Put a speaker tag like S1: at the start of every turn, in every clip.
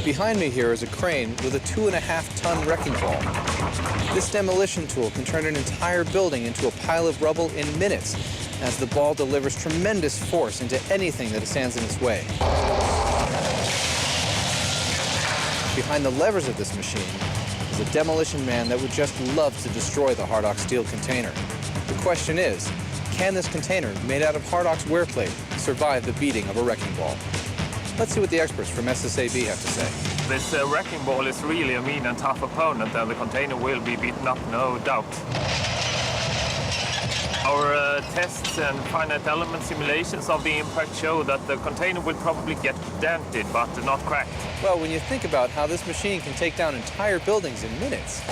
S1: Behind me here is a crane with a 2.5-ton wrecking ball. This demolition tool can turn an entire building into a pile of rubble in minutes, as the ball delivers tremendous force into anything that stands in its way. Behind the levers of this machine is a demolition man that would just love to destroy the Hardox steel container. The question is, can this container, made out of Hardox wear plate, survive the beating of a wrecking ball? Let's see what the experts from SSAB have to say.
S2: This wrecking ball is really a mean and tough opponent, and the container will be beaten up, no doubt. Our tests and finite element simulations of the impact show that the container will probably get dented, but not cracked.
S1: Well, when you think about how this machine can take down entire buildings in minutes.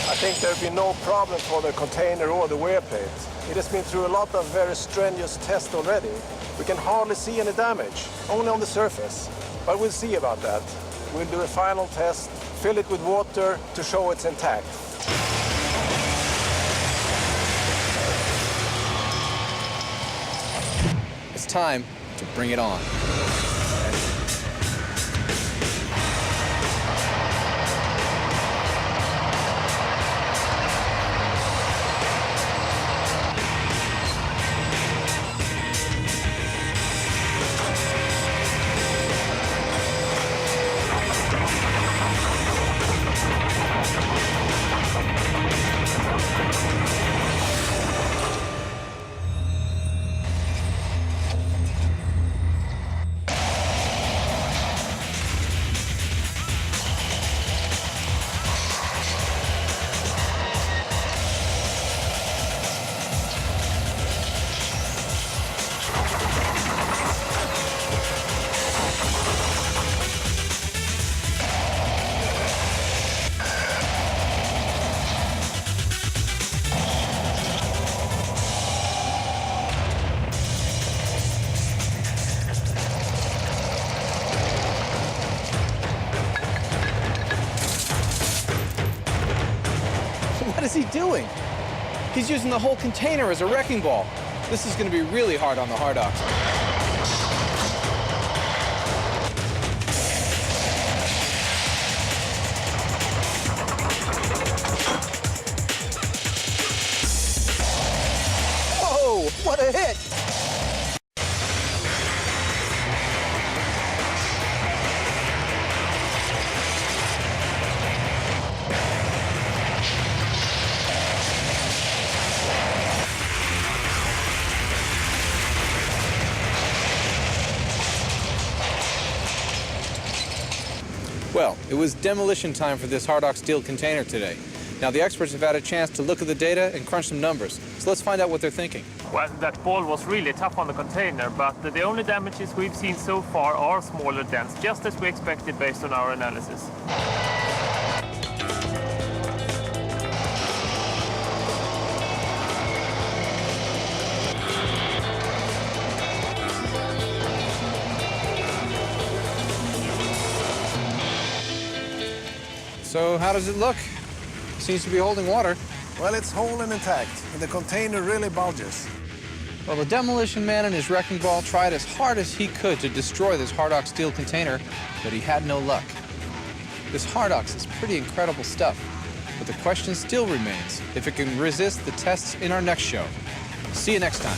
S3: I think there'll be no problem for the container or the wear plate. It has been through a lot of very strenuous tests already. We can hardly see any damage, only on the surface. But we'll see about that. We'll do a final test, fill it with water to show it's intact.
S1: It's time to bring it on. What is he doing? He's using the whole container as a wrecking ball. This is going to be really hard on the Hardox. Whoa, what a hit! Well, it was demolition time for this Hardox steel container today. Now, the experts have had a chance to look at the data and crunch some numbers. So let's find out what they're thinking.
S2: Well, that ball was really tough on the container, but the only damages we've seen so far are smaller dents, just as we expected based on our analysis.
S1: So how does it look? Seems to be holding water.
S3: Well, it's whole and intact, and the container really bulges.
S1: Well, the demolition man and his wrecking ball tried as hard as he could to destroy this Hardox steel container, but he had no luck. This Hardox is pretty incredible stuff, but the question still remains if it can resist the tests in our next show. See you next time.